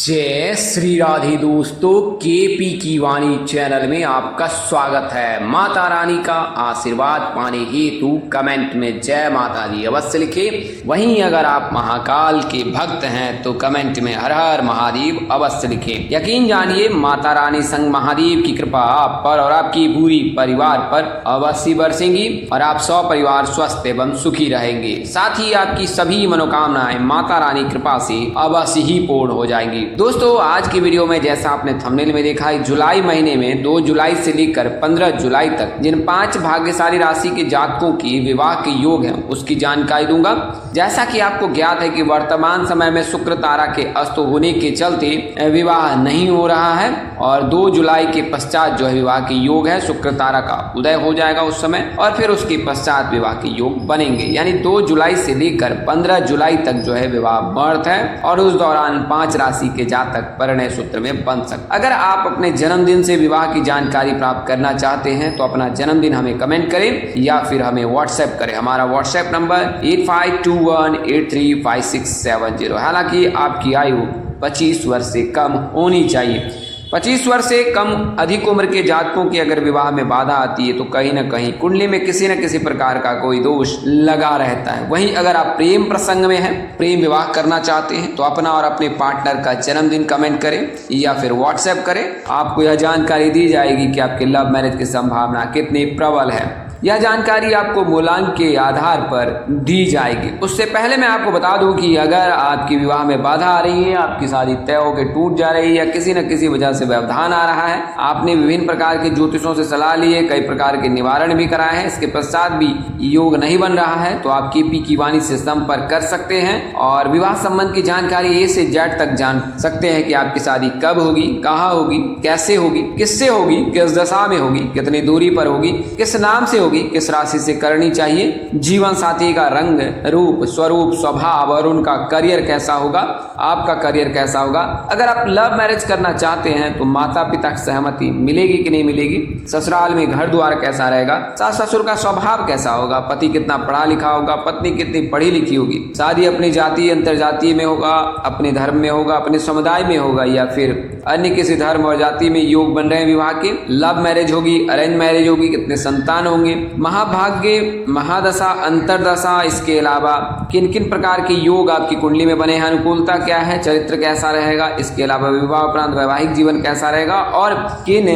जय श्री राधे दोस्तों, केपी की वाणी चैनल में आपका स्वागत है। माता रानी का आशीर्वाद पाने हेतु कमेंट में जय माता दी अवश्य लिखें। वहीं अगर आप महाकाल के भक्त हैं तो कमेंट में हर हर महादेव अवश्य लिखें। यकीन जानिए माता रानी संग महादेव की कृपा आप पर और आपकी पूरी परिवार पर अवश्य बरसेंगी और आप परिवार स्वस्थ एवं सुखी रहेंगे। साथ ही आपकी सभी मनोकामनाएं माता रानी कृपा से अवश्य ही पूर्ण हो जाएंगी। दोस्तों, आज की वीडियो में जैसा आपने थंबनेल में देखा है, जुलाई महीने में 2 जुलाई से लेकर 15 जुलाई तक जिन 5 भाग्यशाली राशि के जातकों की विवाह के योग हैं उसकी जानकारी दूंगा। जैसा कि आपको ज्ञात है कि वर्तमान समय में शुक्र तारा के अस्त होने के चलते विवाह नहीं हो रहा है और 2 जुलाई के पश्चात जो है विवाह के योग है, शुक्र तारा का उदय हो जाएगा उस समय और फिर उसके पश्चात विवाह के योग बनेंगे। यानी 2 जुलाई से लेकर 15 जुलाई तक जो है विवाह मुहूर्त है और उस दौरान 5 राशि के जातक परिणय सूत्र में बन सकते। अगर आप अपने जन्मदिन से विवाह की जानकारी प्राप्त करना चाहते हैं तो अपना जन्मदिन हमें कमेंट करें या फिर हमें व्हाट्सएप करें। हमारा व्हाट्सएप नंबर 8521835670। हालांकि आपकी आयु 25 वर्ष से कम होनी चाहिए। 25 वर्ष से कम अधिक उम्र के जातकों की अगर विवाह में बाधा आती है तो कहीं ना कहीं कुंडली में किसी न किसी प्रकार का कोई दोष लगा रहता है। वहीं अगर आप प्रेम प्रसंग में हैं, प्रेम विवाह करना चाहते हैं तो अपना और अपने पार्टनर का जन्मदिन कमेंट करें या फिर व्हाट्सएप करें। आपको यह जानकारी दी जाएगी कि आपके लव मैरिज की संभावना कितनी प्रबल है। यह जानकारी आपको मूलांक के आधार पर दी जाएगी। उससे पहले मैं आपको बता दूं कि अगर आपकी विवाह में बाधा आ रही है, आपकी शादी तय होकर टूट जा रही है या किसी न किसी वजह से व्यवधान आ रहा है, आपने विभिन्न प्रकार के ज्योतिषों से सलाह ली है, कई प्रकार के निवारण भी कराए हैं, इसके पश्चात भी योग नहीं बन रहा है तो आप केपी की वाणी से संपर्क कर सकते हैं और विवाह संबंध की जानकारी ए से जेड तक जान सकते हैं कि आपकी शादी कब होगी, कहाँ होगी, कैसे होगी, किससे होगी, किस दशा में होगी, कितनी दूरी पर होगी, किस नाम से होगी, किस राशि से करनी चाहिए, जीवन साथी का रंग रूप स्वरूप स्वभाव और उनका करियर कैसा होगा, आपका करियर कैसा होगा। अगर आप लव मैरिज करना चाहते हैं तो माता पिता की सहमति मिलेगी कि नहीं मिलेगी, ससुराल में घर द्वार कैसा रहेगा, सास ससुर का स्वभाव कैसा होगा, पति कितना पढ़ा लिखा होगा, पत्नी कितनी पढ़ी लिखी होगी, शादी अपनी जाति अंतर जातीय में होगा, अपने धर्म में होगा, अपने समुदाय में होगा या फिर अन्य किसी धर्म और जाति में योग बन रहे हैं विवाह के, लव मैरिज होगी, अरेंज मैरिज होगी, कितने संतान होंगे, महाभाग्य, महादशा, अंतरदशा, इसके अलावा किन किन प्रकार के योग आपकी कुंडली में बने हैं, अनुकूलता क्या है, चरित्र कैसा रहेगा, इसके अलावा विवाह उपरांत वैवाहिक जीवन कैसा रहेगा और किन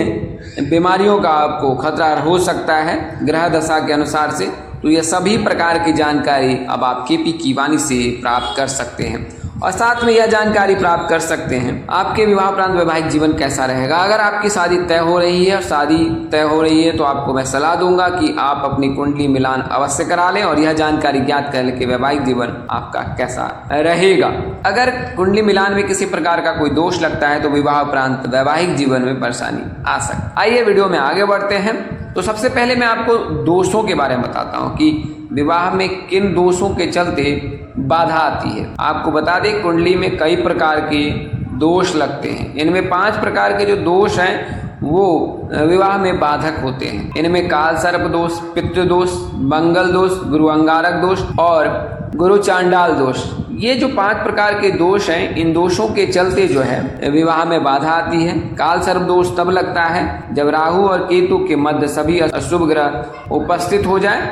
बीमारियों का आपको खतरा हो सकता है ग्रह दशा के अनुसार से, तो ये सभी प्रकार की जानकारी अब आप केपी की वाणी से प्राप्त कर सकते हैं। और साथ में यह जानकारी प्राप्त कर सकते हैं आपके विवाह उपरांत वैवाहिक जीवन कैसा रहेगा। अगर आपकी शादी तय हो रही है और शादी तय हो रही है तो आपको मैं सलाह दूंगा कि आप अपनी कुंडली मिलान अवश्य करा लें और यह जानकारी ज्ञात कर लें कि वैवाहिक जीवन आपका कैसा रहेगा। अगर कुंडली मिलान में किसी प्रकार का कोई दोष लगता है तो विवाह उपरांत वैवाहिक जीवन में परेशानी आ सकती है। आइए वीडियो में आगे बढ़ते हैं। तो सबसे पहले मैं आपको दोषों के बारे में बताता हूँ कि विवाह में किन दोषों के चलते बाधा आती है। आपको बता दें कुंडली में कई प्रकार के दोष लगते हैं। इनमें 5 प्रकार के जो दोष हैं वो विवाह में बाधक होते हैं। इनमें काल सर्प दोष, पितृ दोष, मंगल दोष, गुरु अंगारक दोष और गुरु चांडाल दोष। ये जो 5 प्रकार के दोष हैं, इन दोषों के चलते जो है विवाह में बाधा आती है। काल सर्प दोष तब लगता है जब राहु और केतु के मध्य सभी अशुभ ग्रह उपस्थित हो जाए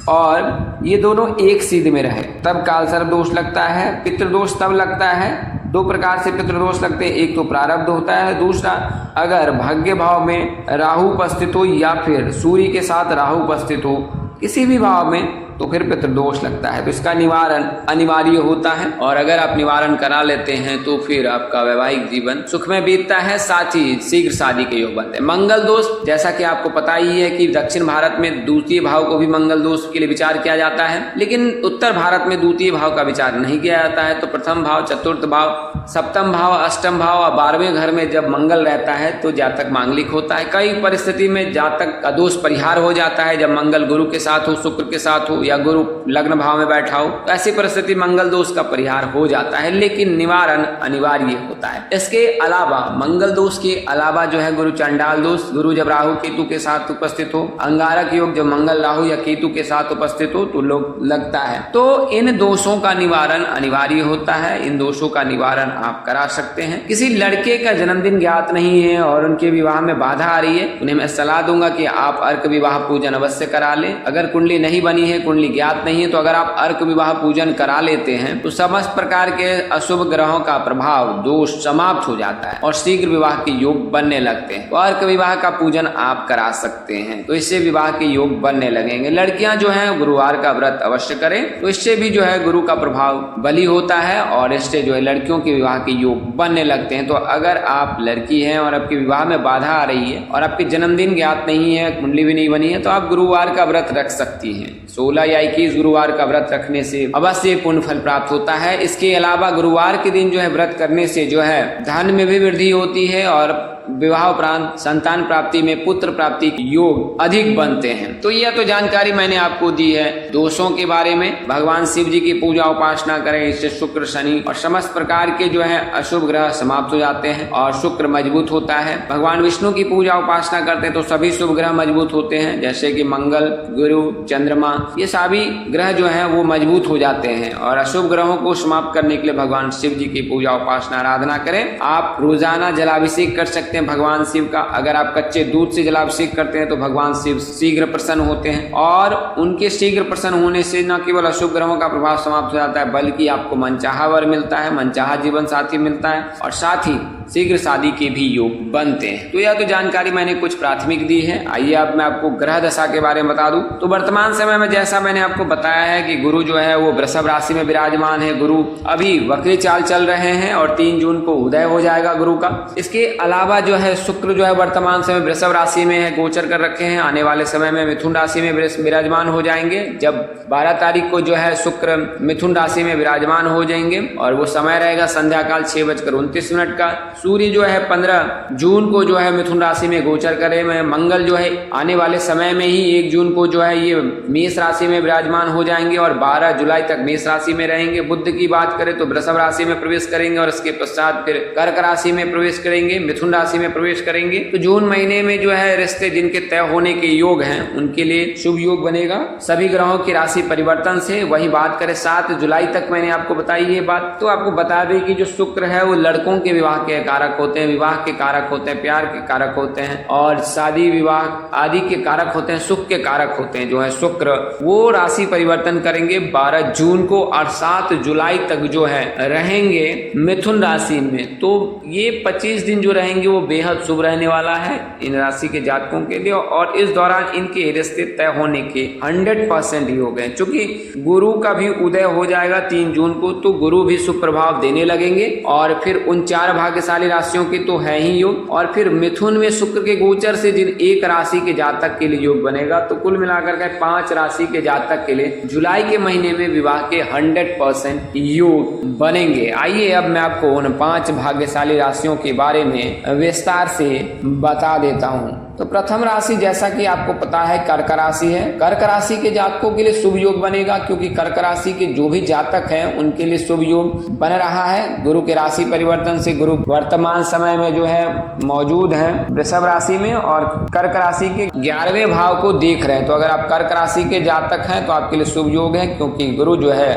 और ये दोनों एक सीध में रहे, तब काल सर्प दोष लगता है। पितृदोष तब लगता है, 2 प्रकार से पितृदोष लगते हैं। एक तो प्रारब्ध होता है, दूसरा अगर भाग्य भाव में राहु उपस्थित हो या फिर सूर्य के साथ राहु उपस्थित हो किसी भी भाव में तो फिर पितृदोष लगता है। तो इसका निवारण अनिवार्य होता है और अगर आप निवारण करा लेते हैं तो फिर आपका वैवाहिक जीवन सुख में बीतता है, साथ ही शीघ्र शादी के योग बनते हैं। मंगल दोष, जैसा कि आपको पता ही है कि दक्षिण भारत में द्वितीय भाव को भी मंगल दोष के लिए विचार किया जाता है, लेकिन उत्तर भारत में द्वितीय भाव का विचार नहीं किया जाता है। तो प्रथम भाव, चतुर्थ भाव, सप्तम भाव, अष्टम भाव और 12वें घर में जब मंगल रहता है तो जातक मांगलिक होता है। कई परिस्थिति में जातक का दोष परिहार हो जाता है जब मंगल गुरु के साथ हो, शुक्र के साथ हो या गुरु लग्न भाव में बैठा हो, तो ऐसी परिस्थिति मंगल दोष का परिहार हो जाता है, लेकिन निवारण अनिवार्य होता है। इसके अलावा मंगल दोष के अलावा जो है गुरु चंडाल दोष, गुरु जब राहु केतु के साथ उपस्थित हो, अंगारक योग जब मंगल राहु या केतु के साथ उपस्थित हो तो लोग लगता है, तो इन दोषों का निवारण अनिवार्य होता है। इन दोषों का निवारण आप करा सकते हैं। किसी लड़के का जन्मदिन ज्ञात नहीं है और उनके विवाह में बाधा आ रही है, उन्हें मैं सलाह दूंगा कि आप अर्क विवाह पूजन अवश्य करा लें। अगर कुंडली नहीं बनी है, कुंडली ज्ञात नहीं है, तो अगर आप अर्क विवाह पूजन करा लेते हैं तो समस्त प्रकार के अशुभ ग्रहों का प्रभाव, दोष समाप्त हो जाता है और शीघ्र विवाह के योग बनने लगते हैं। तो अर्क विवाह का पूजन आप करा सकते हैं, तो इससे विवाह के योग बनने लगेंगे। लड़कियां जो है गुरुवार का व्रत अवश्य करें, तो इससे भी जो है गुरु का प्रभाव बली होता है और इससे जो है लड़कियों के विवाह के योग बनने लगते हैं। तो अगर आप लड़की हैं और आपके विवाह में बाधा आ रही है और आपके जन्मदिन ज्ञात नहीं है, कुंडली भी नहीं बनी है, तो आप गुरुवार का व्रत रख सकती हैं। 16 या 21 गुरुवार का व्रत रखने से अवश्य पुण्य फल प्राप्त होता है। इसके अलावा गुरुवार के दिन जो है व्रत करने से जो है धन में भी वृद्धि होती है और विवाह उपरांत संतान प्राप्ति में पुत्र प्राप्ति के योग अधिक बनते हैं। तो यह तो जानकारी मैंने आपको दी है दोषों के बारे में। भगवान शिव जी की पूजा उपासना करें, इससे शुक्र शनि और समस्त प्रकार के जो है अशुभ ग्रह समाप्त हो जाते हैं और शुक्र मजबूत होता है। भगवान विष्णु की पूजा उपासना करते हैं तो सभी शुभ ग्रह मजबूत होते हैं, जैसे कि मंगल, गुरु, चंद्रमा, ये सभी ग्रह जो है वो मजबूत हो जाते हैं। और अशुभ ग्रहों को समाप्त करने के लिए भगवान शिव जी की पूजा उपासना आराधना करें। आप रोजाना जलाभिषेक कर सकते हैं भगवान शिव का। अगर आप कच्चे दूध से जलाभिषेक करते हैं तो भगवान शिव शीघ्र प्रसन्न होते हैं और उनके शीघ्र प्रसन्न होने से न केवल अशुभ ग्रहों का प्रभाव समाप्त हो जाता है, बल्कि आपको मनचाहा वर मिलता है, मनचाहा जीवन साथी मिलता है और साथ ही शीघ्र शादी के भी योग बनते हैं। तो यह तो जानकारी मैंने कुछ प्राथमिक दी है। आइए अब मैं आपको ग्रह दशा के बारे में बता दूं। तो वर्तमान समय में जैसा मैंने आपको बताया है कि गुरु जो है वो वृषभ राशि में विराजमान है। गुरु अभी वक्री चाल चल रहे हैं और 3 जून को उदय हो जाएगा गुरु का। इसके अलावा जो है शुक्र जो है वर्तमान समय वृषभ राशि में है, गोचर कर रखे हैं। आने वाले समय में मिथुन राशि में विराजमान हो जाएंगे। जब 12 तारीख को जो है शुक्र मिथुन राशि में विराजमान हो जाएंगे और वो समय रहेगा संध्या काल 6:29 का। सूर्य जो है 15 जून को जो है मिथुन राशि में गोचर करे में। मंगल जो है आने वाले समय में ही 1 जून को जो है ये मेष राशि में विराजमान हो जाएंगे और 12 जुलाई तक मेष राशि में रहेंगे। बुध की बात करें तो वृषभ राशि में प्रवेश करेंगे और इसके पश्चात फिर कर्क राशि में प्रवेश करेंगे, मिथुन राशि में प्रवेश करेंगे। तो जून महीने में जो है रिश्ते जिनके तय होने के योग हैं उनके लिए शुभ योग बनेगा सभी ग्रहों की राशि परिवर्तन से। वही बात करें 7 जुलाई तक मैंने आपको बताई ये बात। तो आपको बता दें कि जो शुक्र है वो लड़कों के विवाह के कारक होते हैं, विवाह के कारक होते हैं, प्यार के कारक होते हैं और शादी विवाह आदि के कारक होते हैं, सुख के कारक होते हैं। जो है शुक्र वो राशि परिवर्तन करेंगे 12 जून को और 7 जुलाई तक जो है रहेंगे मिथुन राशि में। तो ये 25 दिन जो रहेंगे वो बेहद शुभ रहने वाला है इन राशि के जातकों के लिए और इस दौरान इनके रिश्ते तय होने के 100% योग है। चूंकि गुरु का भी उदय हो जाएगा 3 जून को, तो गुरु भी शुभ प्रभाव देने लगेंगे और फिर उन 4 भाग्यशाली राशियों के तो है ही योग और फिर मिथुन में शुक्र के गोचर से जिन एक राशि के जातक के लिए योग बनेगा। तो कुल मिलाकर के 5 राशि के जातक के लिए जुलाई के महीने में विवाह के 100% योग बनेंगे। आइए अब मैं आपको उन 5 भाग्यशाली राशियों के बारे में विस्तार से बता देता हूँ। तो प्रथम राशि जैसा कि आपको पता है कर्क राशि है। कर्क राशि के जातकों के लिए शुभ योग बनेगा क्योंकि कर्क राशि के जो भी जातक हैं उनके लिए शुभ योग बन रहा है। गुरु के राशि परिवर्तन से गुरु वर्तमान समय में जो है मौजूद है वृषभ राशि में और कर्क राशि के 11वें भाव को देख रहे हैं। तो अगर आप कर्क राशि के जातक हैं तो आपके लिए शुभ योग है क्योंकि गुरु जो है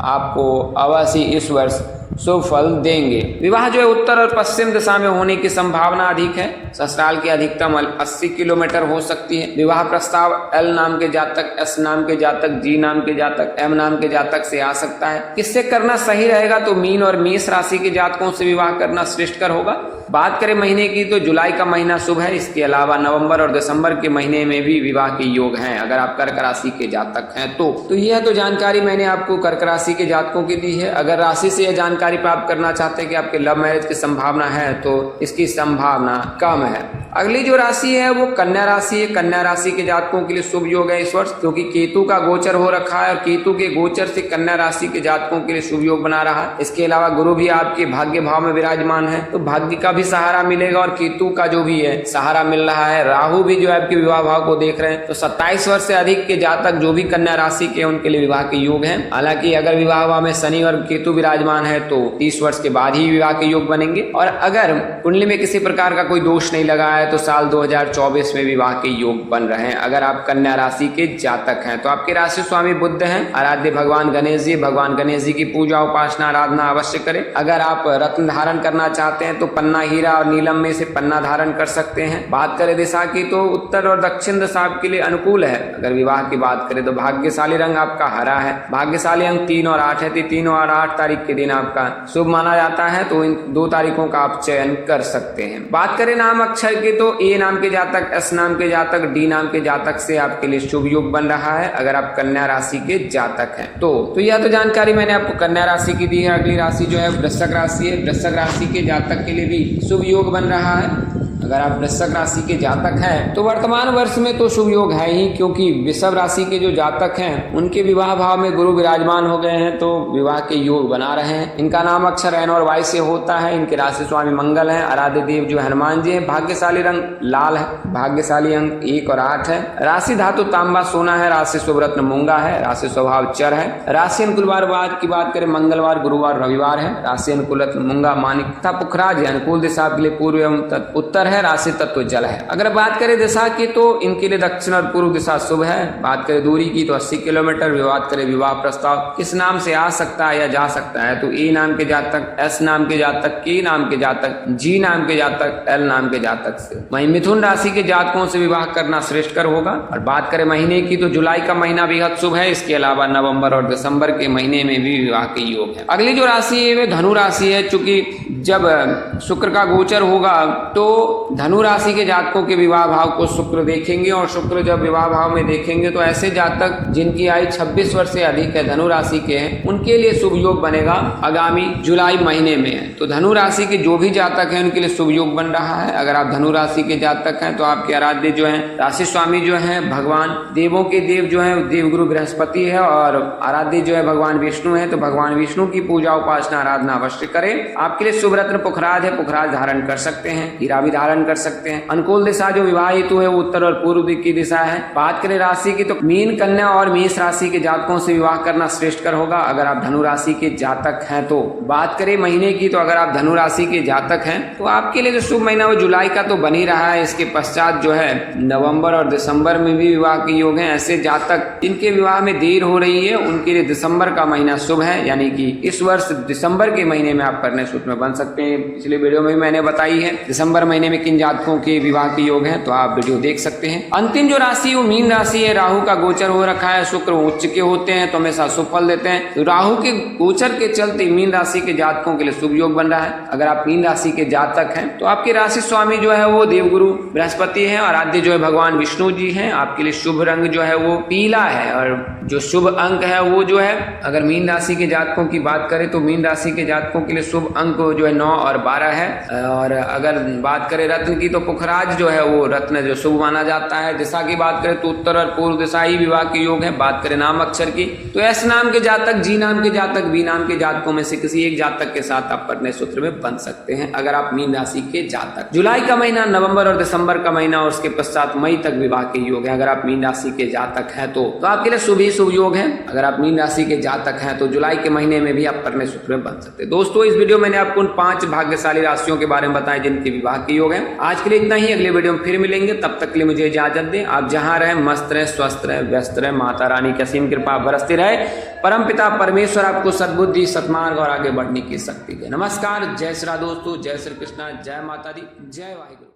आपको अवश्य इस वर्ष शुभ फल देंगे। विवाह जो है उत्तर और पश्चिम दिशा में होने की संभावना अधिक है। ससुराल की अधिकतम 80 किलोमीटर हो सकती है। विवाह प्रस्ताव एल नाम के जातक, एस नाम के जातक, जी नाम के जातक, एम नाम के जातक से आ सकता है। किससे करना सही रहेगा तो मीन और मेष राशि के जातकों से विवाह करना श्रेष्ठकर होगा। बात करें महीने की तो जुलाई का महीना शुभ है। इसके अलावा नवंबर और दिसंबर के महीने में भी विवाह के योग हैं अगर आप कर्क राशि के जातक हैं तो यह तो जानकारी मैंने आपको कर्क राशि के जातकों की दी है। अगर राशि से यह जानकारी प्राप्त करना चाहते हैं कि आपके लव मैरिज की संभावना है तो इसकी संभावना कम है। अगली जो राशि है वो कन्या राशि है। कन्या राशि के जातकों के लिए शुभ योग है इस वर्ष क्योंकि केतु का गोचर हो रखा है और केतु के गोचर से कन्या राशि के जातकों के लिए शुभ योग बना रहा है। इसके अलावा गुरु भी आपके भाग्य भाव में विराजमान है तो भाग्य का भी सहारा मिलेगा और केतु का जो भी है सहारा मिल रहा है। राहु भी जो है आपके विवाह भाव को देख रहे हैं। तो 27 वर्ष से अधिक के जातक जो भी कन्या राशि के उनके लिए विवाह के योग हैं। हालांकि अगर विवाह भाव में शनि और केतु विराजमान है तो 30 वर्ष के बाद ही विवाह के योग बनेंगे। और अगर कुंडली में किसी प्रकार का कोई दोष नहीं लगा है तो साल 2024 में विवाह के योग बन रहे हैं। अगर आप कन्या राशि के जातक हैं तो आपके राशि स्वामी बुध हैं। आराध्य भगवान गणेश जी, भगवान गणेश जी की पूजा उपासना आराधना अवश्य करें। अगर आप रत्न धारण करना चाहते हैं तो पन्ना, हीरा और नीलम में से पन्ना धारण कर सकते हैं। बात करें दिशा की तो उत्तर और दक्षिण दिशा आपके लिए अनुकूल है। अगर विवाह की बात करें तो भाग्यशाली रंग आपका हरा है। भाग्यशाली अंक 3 और 8 है। 3 और 8 तारीख के दिन आपका शुभ माना जाता है, तो इन 2 तारीखों का आप चयन कर सकते हैं। बात करें नाम अक्षर की तो ए नाम के जातक, एस नाम के जातक, डी नाम के जातक से आपके लिए शुभ योग बन रहा है अगर आप कन्या राशि के जातक हैं तो यह तो जानकारी मैंने आपको कन्या राशि की दी है। अगली राशि जो है वृश्चिक राशि है। वृश्चिक राशि के जातक के लिए भी शुभ योग बन रहा है। अगर आप वृश्चिक राशि के जातक हैं तो वर्तमान वर्ष में तो शुभ योग है ही, क्योंकि वृषभ राशि के जो जातक हैं उनके विवाह भाव में गुरु विराजमान हो गए हैं तो विवाह के योग बना रहे हैं। इनका नाम अक्षर एन और वाई से होता है। इनके राशि स्वामी मंगल हैं। आराध्य देव जो हनुमान जी हैं। भाग्यशाली रंग लाल है। भाग्यशाली अंक 1 और 8 है। राशि धातु तांबा सोना है। राशि शुभ रत्न मूंगा है। राशि स्वभाव चर है। राशि अनुकूलवार की बात करें मंगलवार, गुरुवार, रविवार है। राशि अनुकूल रत्न मूंगा, मानिक तथा पुखराज है। अनुकूल दिशा के लिए पूर्व एवं उत्तर है। राशि तत्व जल है। अगर बात करें दिशा की तो इनके लिए दक्षिण और पूर्व दिशा शुभ है। बात करें दूरी की तो 80 किलोमीटर। बात करें विवाह प्रस्ताव किस नाम से आ सकता है या जा सकता है तो ए नाम के जातक, एस नाम के जातक, के नाम के जातक, जी नाम के जातक, एल नाम के जातक से। वहीं मिथुन राशि के जातकों से विवाह करना श्रेष्ठकर होगा। और बात करें महीने की तो जुलाई का महीना बेहद शुभ है। इसके अलावा नवंबर और दिसंबर के महीने में भी विवाह के योग है। अगली जो राशि है वह धनु राशि है। चूंकि जब शुक्र का गोचर होगा तो धनु राशि के जातकों के विवाह भाव को शुक्र देखेंगे और शुक्र जब विवाह भाव में देखेंगे तो ऐसे जातक जिनकी आयु 26 वर्ष से अधिक है, धनु राशि के हैं, उनके लिए शुभ योग बनेगा आगामी जुलाई महीने में है। तो धनु राशि के जो भी जातक हैं उनके लिए शुभ योग बन रहा है। अगर आप धनु राशि के जातक हैं तो आपके आराध्य जो है राशि स्वामी जो है भगवान देवों के देव जो है देवगुरु बृहस्पति है और आराध्य जो है भगवान विष्णु है। तो भगवान विष्णु की पूजा उपासना आराधना अवश्य करें। आपके लिए शुभ रत्न पुखराज है। पुखराज धारण कर सकते हैं। हीरा भी धारण कर सकते हैं। अनुकूल दिशा जो विवाह हेतु है वो उत्तर और पूर्व दिक् की दिशा है। बात करें राशि की तो मीन, कन्या और मेष राशि के जातकों से विवाह करना श्रेष्ठकर होगा अगर आप धनु राशि के जातक हैं तो। बात करें महीने की तो अगर आप धनु राशि के जातक हैं तो आपके लिए जो शुभ महीना वो जुलाई का तो बन ही रहा है। इसके पश्चात जो है नवंबर और दिसंबर में भी विवाह के योग हैं। ऐसे जातक जिनके विवाह में देर हो रही है उनके लिए दिसंबर का महीना शुभ है, यानी कि इस वर्ष दिसंबर के महीने में आप कन्या सूत्र में बन सकते हैं। पिछले वीडियो में मैंने बताई है दिसंबर महीने में किन जातकों के विवाह के योग हैं, तो आप वीडियो देख सकते हैं। अंतिम जो राशि वो मीन राशि है। राहु का गोचर हो रखा है। शुक्र उच्च के होते हैं तो हमेशा शुभ फल देते हैं। तो राहु के गोचर के चलते मीन राशि के जातकों के लिए शुभ योग बन रहा है। अगर आप मीन राशि के जातक हैं तो आपके राशि स्वामी जो है वो देवगुरु बृहस्पति है और आराध्य जो है भगवान विष्णु जी हैं। आपके लिए शुभ रंग जो है वो पीला है और जो शुभ अंक है वो जो है, अगर मीन राशि के जातकों की बात करें तो मीन राशि के जातकों के लिए शुभ अंक जो है 9 और 12 है। और अगर बात करें रत्न की तो पुखराज जो है वो रत्न जो शुभ माना जाता है। दिशा की बात करें तो उत्तर और पूर्व दिशा ही विवाह के योग है। बात करें नाम अक्षर की तो एस नाम के जातक, जी नाम के जातक, बी नाम के जातकों में से किसी एक जातक के साथ आप कन्या सूत्र में बन सकते हैं अगर आप मीन राशि के जातक। जुलाई का महीना, नवंबर और दिसंबर का महीना और उसके पश्चात मई तक विवाह के योग है। अगर आप मीन राशि के जातक हैं तो आपके लिए शुभ ही शुभ योग है। अगर आप मीन राशि के जातक हैं तो जुलाई के महीने में भी आप कन्या सूत्र में बन सकते हैं। दोस्तों इस वीडियो में मैंने आपको उन 5 भाग्यशाली राशियों के बारे में बताया जिनके विवाह के योग है। आज के लिए इतना ही। अगले वीडियो में फिर मिलेंगे, तब तक के लिए मुझे इजाजत दें। आप जहां रहें मस्त रहें, स्वस्थ रहें, व्यस्त रहें। माता रानी की असीम कृपा बरसती रहे। परम पिता परमेश्वर आपको सद्बुद्धि, सत्मार्ग और आगे बढ़ने की शक्ति दे। नमस्कार, जय श्री राम दोस्तों, जय श्री कृष्णा, जय माता दी, जय वाहिगुरु।